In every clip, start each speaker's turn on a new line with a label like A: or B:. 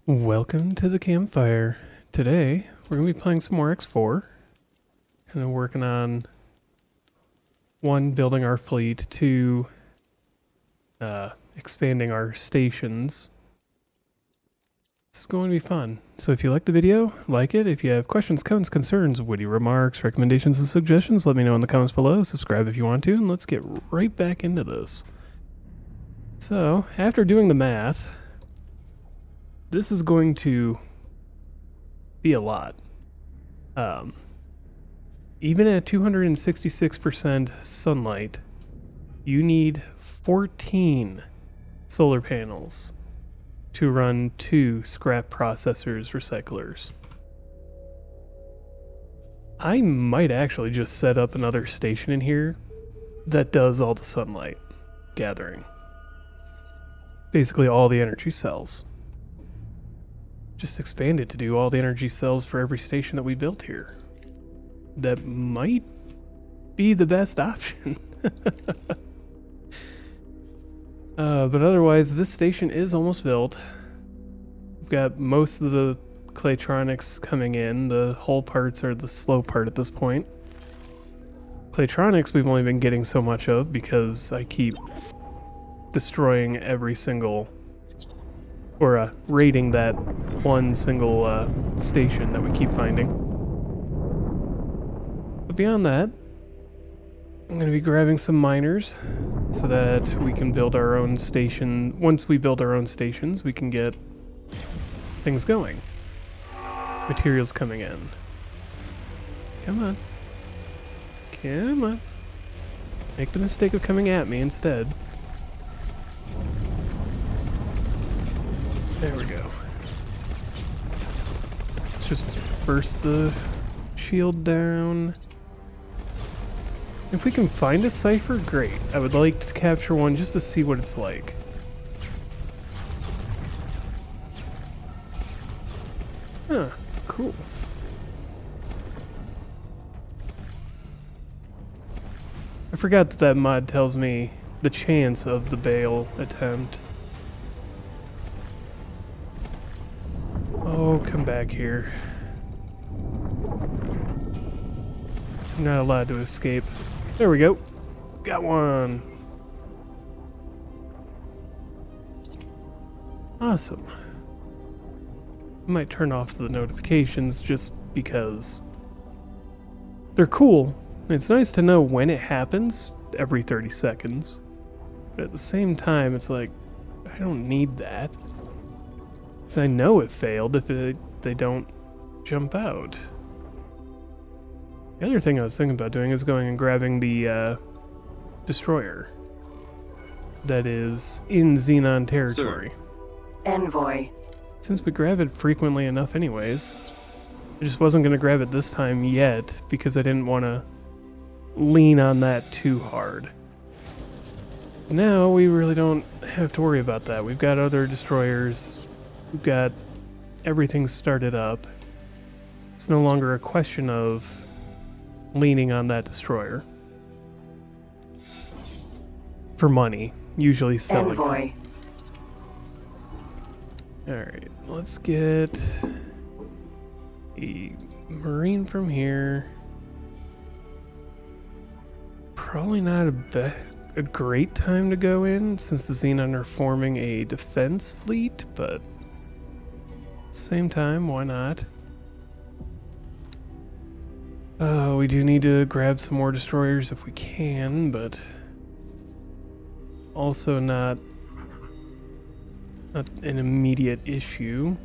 A: Welcome to the Campfire. Today, we're going to be playing some more X4. Kind of working on, one, building our fleet, two, expanding our stations. This is going to be fun. So if you like the video, like it. If you have questions, comments, concerns, witty remarks, recommendations, and suggestions, let me know in the comments below. Subscribe if you want to, and let's get right back into this. So, after doing the math, this is going to be a lot. Even at 266% sunlight, you need 14 solar panels to run 2 scrap processors recyclers. I might actually just set up another station in here that does all the sunlight gathering. Basically all the energy cells. Just expand it to do all the energy cells for every station that we built here. That might be the best option. But otherwise, this station is almost built. We've got most of the Claytronics coming in. The hull parts are the slow part at this point. Claytronics we've only been getting so much of because I keep destroying every single, or raiding that one single station that we keep finding. But beyond that, I'm going to be grabbing some miners so that we can build our own station. Once we build our own stations, we can get things going. Materials coming in. Come on. Come on. Make the mistake of coming at me instead. There we go. Let's just burst the shield down. If we can find a cipher, great. I would like to capture one just to see what it's like. Huh, cool. I forgot that mod tells me the chance of the bail attempt. Oh, come back here. I'm not allowed to escape. There we go. Got one. Awesome. I might turn off the notifications just because they're cool. It's nice to know when it happens every 30 seconds. But at the same time, it's like, I don't need that. Because I know it failed if they don't jump out. The other thing I was thinking about doing is going and grabbing the destroyer that is in Xenon territory.
B: Sir. Envoy.
A: Since we grab it frequently enough anyways, I just wasn't going to grab it this time yet because I didn't want to lean on that too hard. Now we really don't have to worry about that. We've got other destroyers. We've got everything started up. It's no longer a question of leaning on that destroyer for money, usually selling.
B: Envoy.
A: Alright, let's get a marine from here. Probably not a great time to go in since the Xenon are forming a defense fleet, but at the same time, why not? We do need to grab some more destroyers if we can, but also not an immediate issue.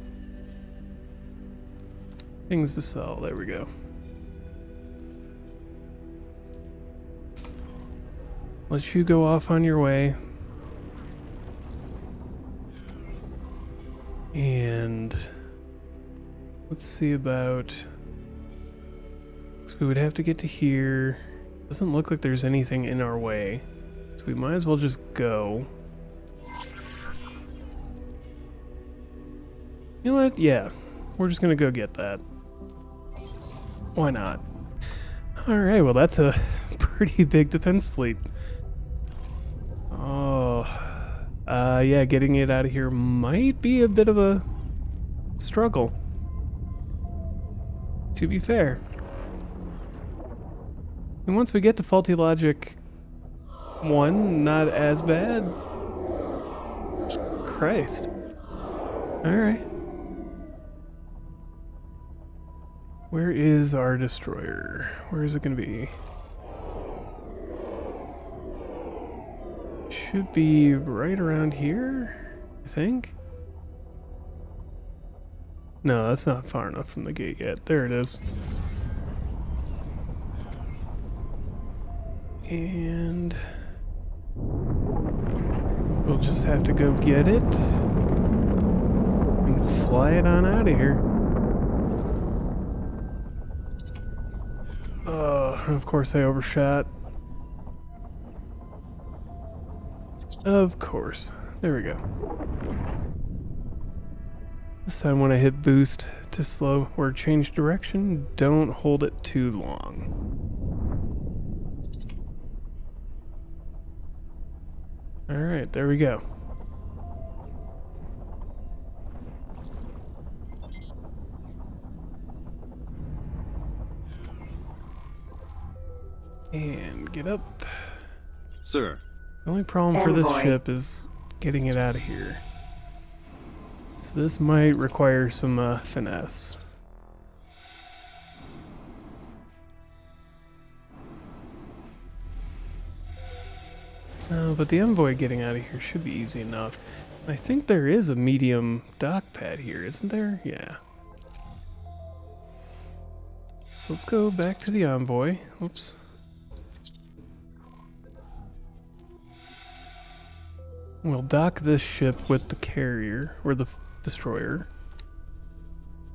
A: Things to sell, there we go. Let you go off on your way. And let's see about... So we would have to get to here. Doesn't look like there's anything in our way. So we might as well just go. You know what? Yeah. We're just gonna go get that. Why not? Alright, well that's a pretty big defense fleet. Oh. Yeah, getting it out of here might be a bit of a struggle. To be fair. And once we get to faulty logic 1, not as bad. Christ. Alright. Where is our destroyer? Where is it going to be? Should be right around here, I think. No, that's not far enough from the gate yet. There it is. And we'll just have to go get it and fly it on out of here. Of course I overshot. Of course. There we go. This time when I hit boost to slow or change direction, don't hold it too long. Alright, there we go. And get up.
B: Sir.
A: The only problem for this
C: Envoy.
A: ship is getting it out of here. So this might require some finesse. But the Envoy getting out of here should be easy enough. I think there is a medium dock pad here, isn't there? Yeah. So let's go back to the Envoy. Oops. We'll dock this ship with the carrier, or the destroyer.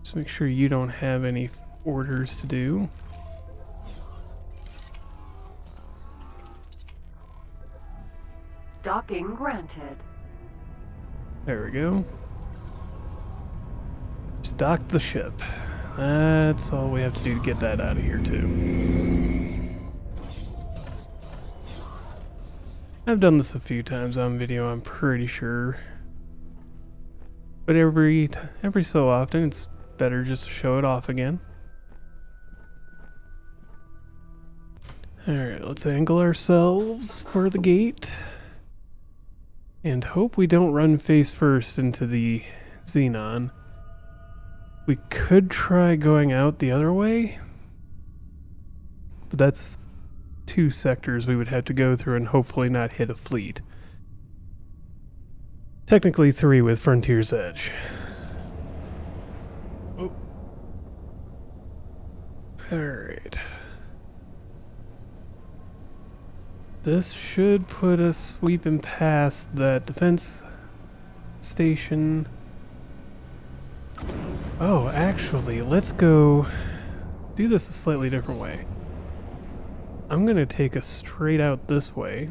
A: Just make sure you don't have any orders to do.
C: Docking granted.
A: There we go. Just dock the ship. That's all we have to do to get that out of here, too. I've done this a few times on video, I'm pretty sure. But every so often, it's better just to show it off again. Alright, let's angle ourselves for the gate. And hope we don't run face first into the Xenon. We could try going out the other way. But that's 2 sectors we would have to go through and hopefully not hit a fleet. Technically 3 with Frontier's Edge. Oh. Alright. This should put us sweeping past that defense station. Oh, actually, let's go do this a slightly different way. I'm gonna take us straight out this way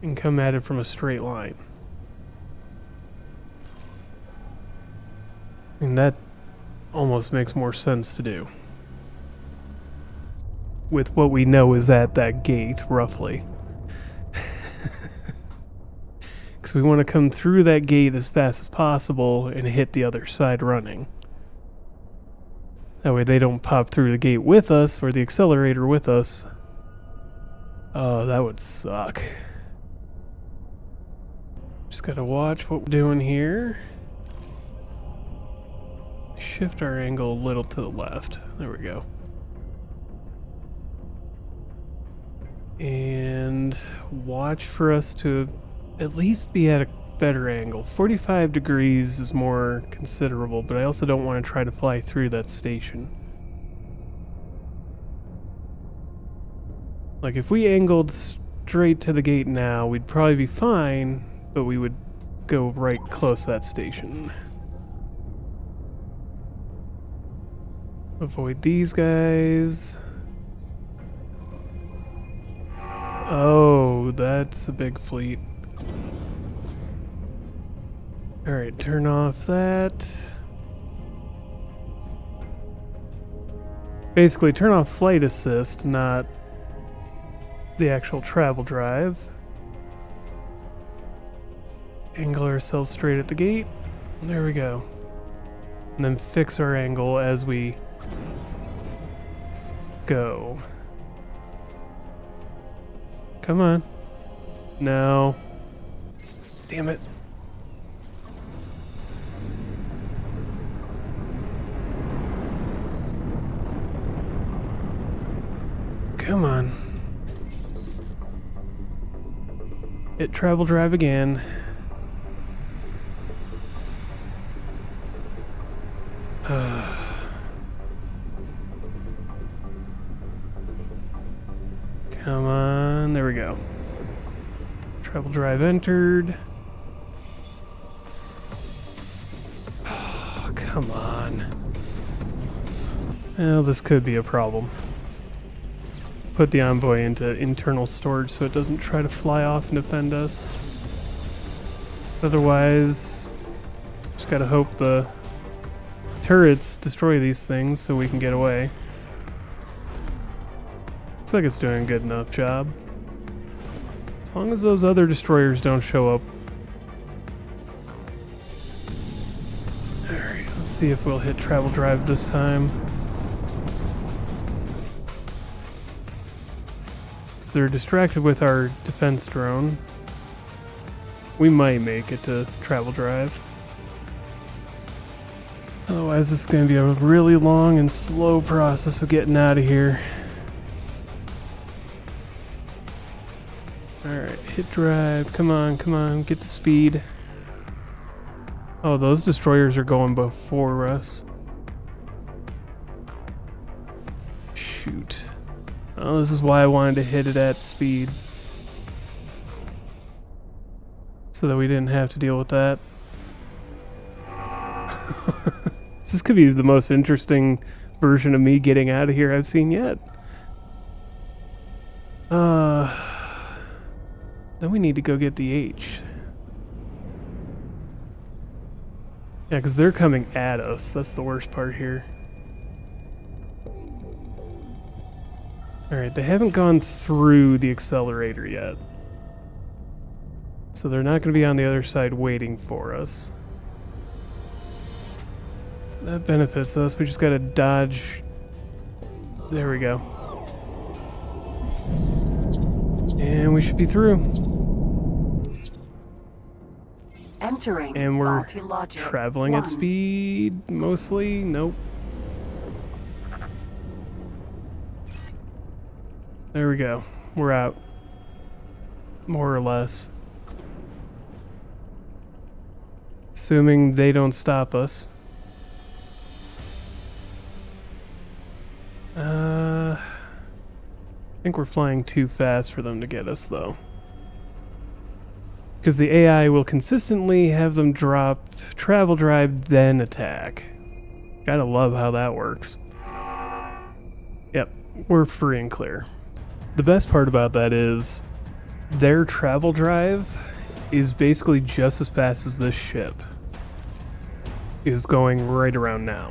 A: and come at it from a straight line. And that almost makes more sense to do. With what we know is at that gate, roughly. Because we want to come through that gate as fast as possible and hit the other side running. That way they don't pop through the gate with us, or the accelerator with us. Oh, that would suck. Just gotta watch what we're doing here. Shift our angle a little to the left. There we go. And watch for us to at least be at a better angle. 45 degrees is more considerable, but I also don't want to try to fly through that station. Like if we angled straight to the gate now, we'd probably be fine, but we would go right close to that station. Avoid these guys. Oh, that's a big fleet. Alright, turn off that. Basically, turn off flight assist, not the actual travel drive. Angle ourselves straight at the gate. There we go. And then fix our angle as we go. Come on. No. Damn it. Come on. Hit travel drive again. Come on, there we go. Travel drive entered. Oh, come on. Well, this could be a problem. Put the Envoy into internal storage so it doesn't try to fly off and defend us. Otherwise, just gotta hope the turrets destroy these things so we can get away. Looks like it's doing a good enough job. As long as those other destroyers don't show up. Alright, let's see if we'll hit travel drive this time. So they're distracted with our defense drone. We might make it to travel drive. Otherwise, this is going to be a really long and slow process of getting out of here. Alright, hit drive. Come on, get to speed. Oh, those destroyers are going before us. Shoot. Oh, this is why I wanted to hit it at speed. So that we didn't have to deal with that. This could be the most interesting version of me getting out of here I've seen yet. Then we need to go get the H. Yeah, because they're coming at us. That's the worst part here. Alright, they haven't gone through the accelerator yet. So they're not going to be on the other side waiting for us. That benefits us. We just got to dodge. There we go. And we should be through.
B: Entering
A: and we're
B: logic.
A: traveling at speed, mostly. Nope. There we go. We're out. More or less. Assuming they don't stop us. I think we're flying too fast for them to get us, though. Because the AI will consistently have them drop travel drive, then attack. Gotta love how that works. Yep, we're free and clear. The best part about that is their travel drive is basically just as fast as this ship is going right around now.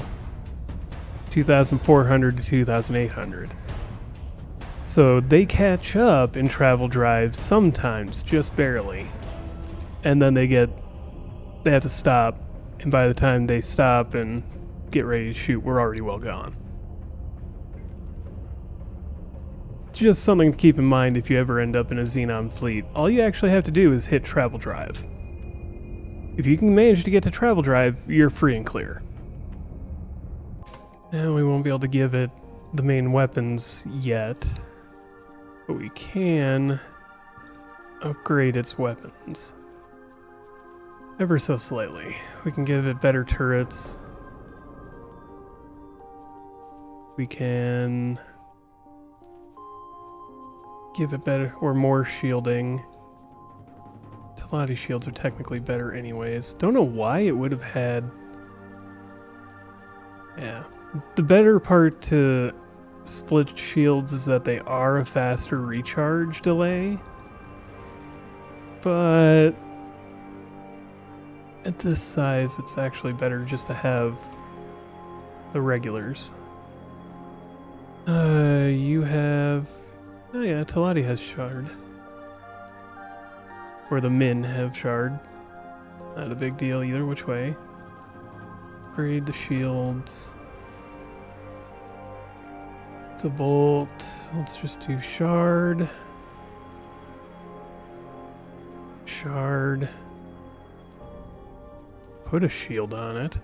A: 2,400 to 2,800. So they catch up in travel drive sometimes, just barely. And then they have to stop, and by the time they stop and get ready to shoot, we're already well gone. Just something to keep in mind if you ever end up in a Xenon fleet. All you actually have to do is hit travel drive. If you can manage to get to travel drive, you're free and clear. And we won't be able to give it the main weapons yet, but we can upgrade its weapons. Ever so slightly. We can give it better turrets. We can give it better or more shielding. Talati shields are technically better anyways. Don't know why it would have had... Yeah. The better part to split shields is that they are a faster recharge delay. But at this size, it's actually better just to have the regulars. You have... Oh yeah, Talati has shard. Or the Min have shard. Not a big deal either which way. upgrade the shields. It's a bolt. Let's just do shard. Shard. Put a shield on it.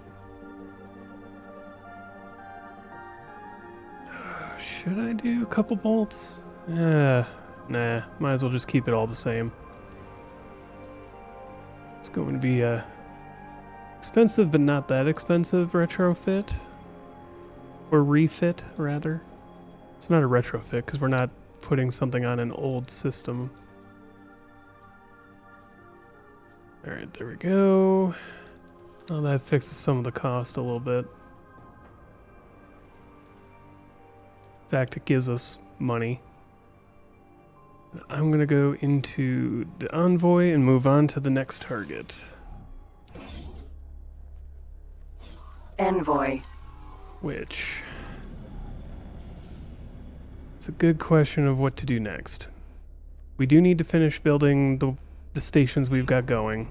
A: Should I do a couple bolts? Nah, might as well just keep it all the same. It's going to be a expensive but not that expensive retrofit. Or refit, rather. It's not a retrofit because we're not putting something on an old system. Alright, there we go. Oh, that fixes some of the cost a little bit. In fact, it gives us money. I'm gonna go into the Envoy and move on to the next target.
B: Envoy.
A: Which... it's a good question of what to do next. We do need to finish building the stations we've got going.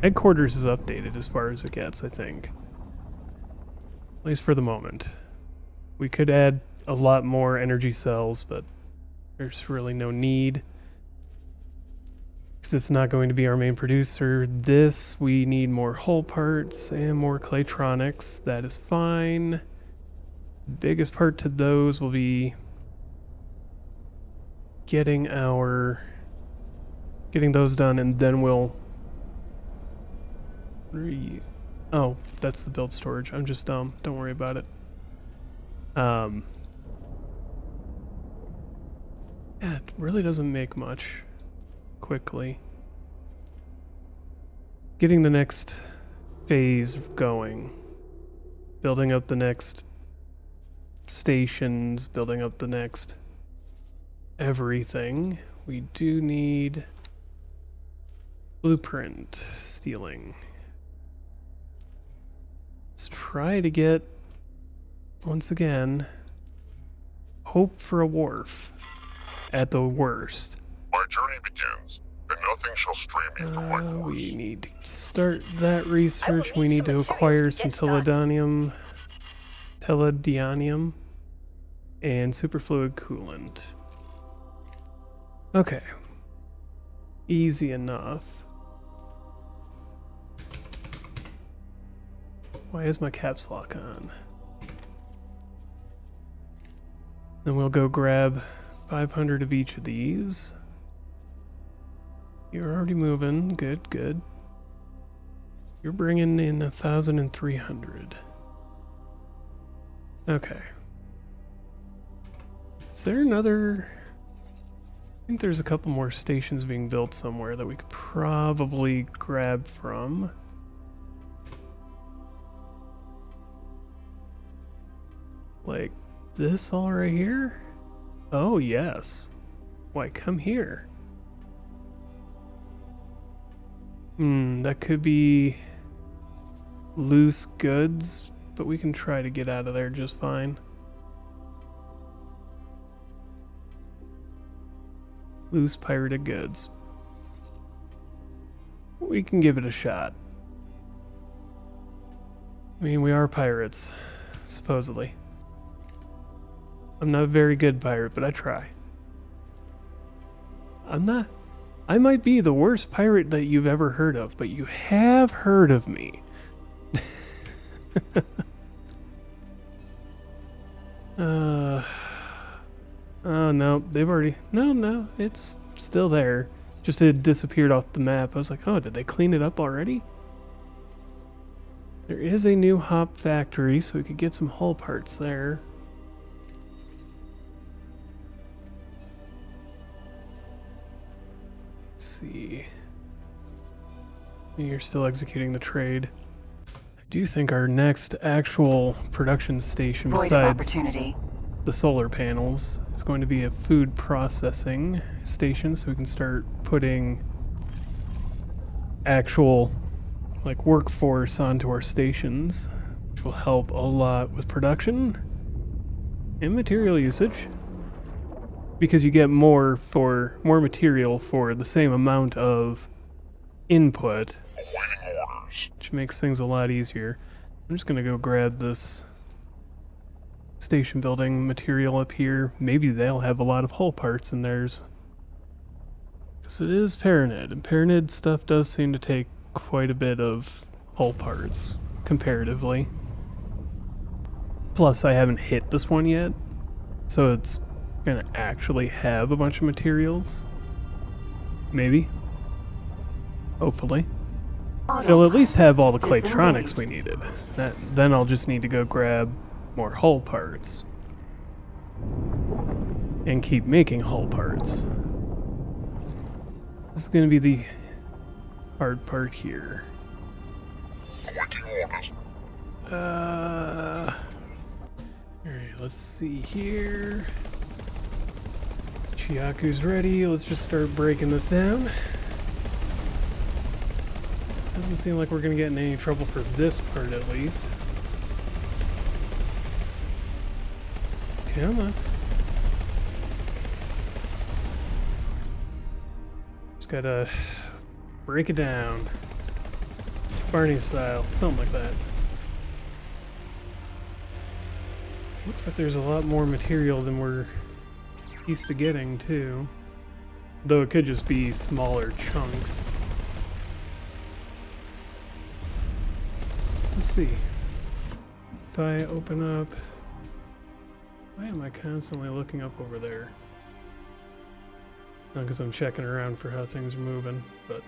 A: Headquarters is updated as far as it gets, I think. At least for the moment. We could add a lot more energy cells, but there's really no need. Because it's not going to be our main producer. This, we need more hull parts and more claytronics. That is fine. Biggest part to those will be getting those done, and then we'll oh, that's the build storage. I'm just dumb. Don't worry about it. Yeah, it really doesn't make much quickly. Getting the next phase going. Building up the next stations, building up the next everything. We do need blueprint stealing. Let's try to get, once again, hope for a wharf at the worst.
C: My journey begins, and nothing shall stray me from my course.
A: We need to start that research. We need to acquire some teledonium, and superfluid coolant. Okay. Easy enough. Why is my caps lock on? Then we'll go grab 500 of each of these. You're already moving. Good, good. You're bringing in 1,300. Okay. Is there another... I think there's a couple more stations being built somewhere that we could probably grab from. Like this all right here? Oh, yes. Why, come here. That could be loose goods, but we can try to get out of there just fine. Loose pirated goods. We can give it a shot. I mean, we are pirates, supposedly. I'm not a very good pirate, but I try. I might be the worst pirate that you've ever heard of, but you have heard of me. Oh no, they've already... No, it's still there. Just it disappeared off the map. I was like, oh, did they clean it up already? There is a new hop factory, so we could get some hull parts there. Let's see. You're still executing the trade. I do think our next actual production station,
B: Void of
A: besides
B: opportunity.
A: the solar panels, is going to be a food processing station, so we can start putting actual like workforce onto our stations, which will help a lot with production and material usage, because you get more material for the same amount of input,
C: Awaiting orders.
A: which makes things a lot easier. I'm just gonna go grab this station building material up here. Maybe they'll have a lot of hull parts in theirs. Because it is Paranid, and Paranid stuff does seem to take quite a bit of hull parts, comparatively. Plus, I haven't hit this one yet, so it's gonna actually have a bunch of materials. Maybe. Hopefully. It'll at least have all the Claytronics we needed. Then I'll just need to go grab more hull parts. And keep making hull parts. This is going to be the hard part here.
C: Awaiting orders.
A: Alright, let's see here. Chiaku's ready. Let's just start breaking this down. Doesn't seem like we're going to get in any trouble for this part, at least. Come on. Just gotta break it down. Barney style, something like that. Looks like there's a lot more material than we're used to getting, too. Though it could just be smaller chunks. Let's see. If I open up... Why am I constantly looking up over there? Not because I'm checking around for how things are moving, but...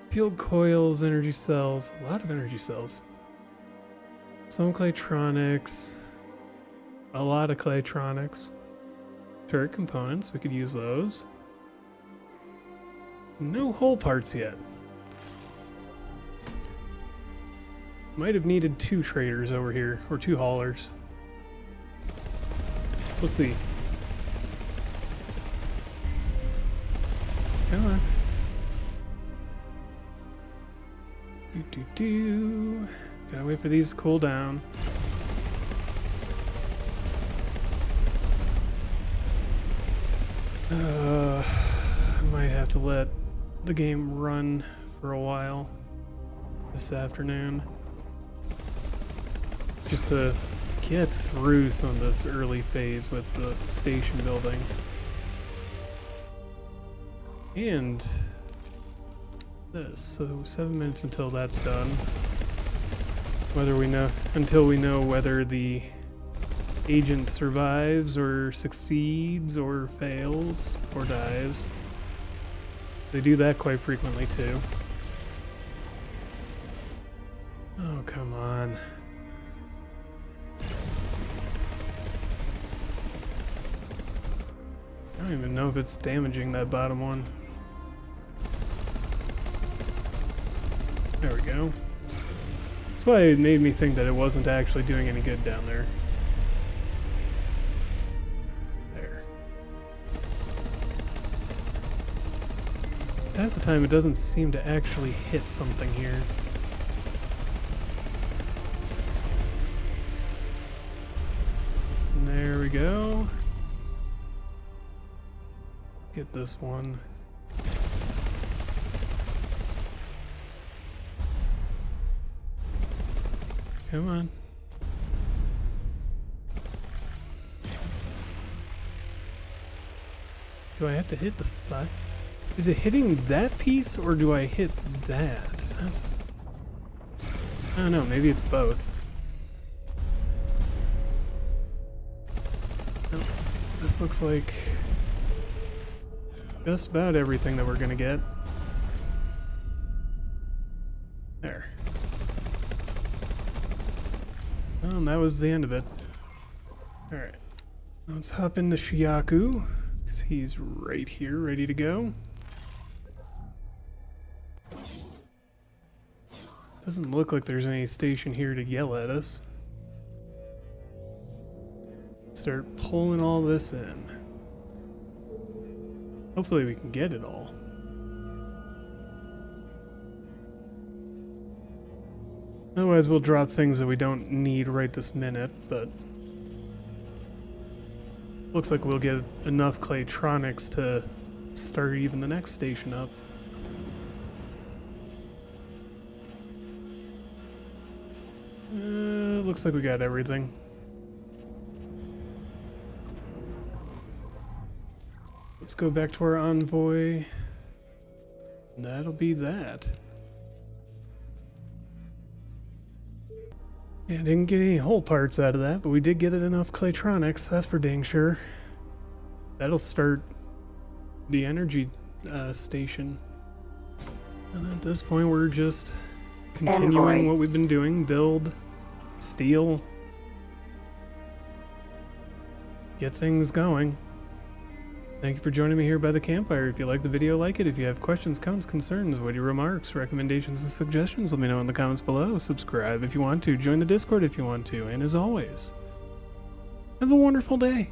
A: Field coils, energy cells, a lot of energy cells. Some Claytronics, a lot of Claytronics. Turret components, we could use those. No hull parts yet. Might have needed 2 traders over here, or 2 haulers. We'll see. Come on. Gotta wait for these to cool down. I might have to let the game run for a while this afternoon. Just to get through some of this early phase with the station building. And this, so 7 minutes until that's done. Until we know whether the agent survives or succeeds or fails or dies. They do that quite frequently too. Oh, come on. I don't even know if it's damaging that bottom one. There we go. That's why it made me think that it wasn't actually doing any good down there. There. Half the time it doesn't seem to actually hit something here. And there we go. Get this one. Come on. Do I have to hit the side? Is it hitting that piece or do I hit that? That's... I don't know, maybe it's both. Oh, this looks like just about everything that we're gonna get. There. Oh, and that was the end of it. Alright. Let's hop in the Chiaku, because he's right here, ready to go. Doesn't look like there's any station here to yell at us. Start pulling all this in. Hopefully we can get it all. Otherwise we'll drop things that we don't need right this minute, but... looks like we'll get enough Claytronics to start even the next station up. looks like we got everything. Let's go back to our envoy. That'll be that. Yeah, didn't get any whole parts out of that, but we did get it enough Claytronics, that's for dang sure. That'll start the energy station. And at this point, we're just continuing
B: Envoy.
A: what we've been doing. Build, steal, get things going. Thank you for joining me here by the campfire. If you like the video, like it. If you have questions, comments, concerns, witty remarks, recommendations, and suggestions, let me know in the comments below. Subscribe if you want to. Join the Discord if you want to. And as always, have a wonderful day.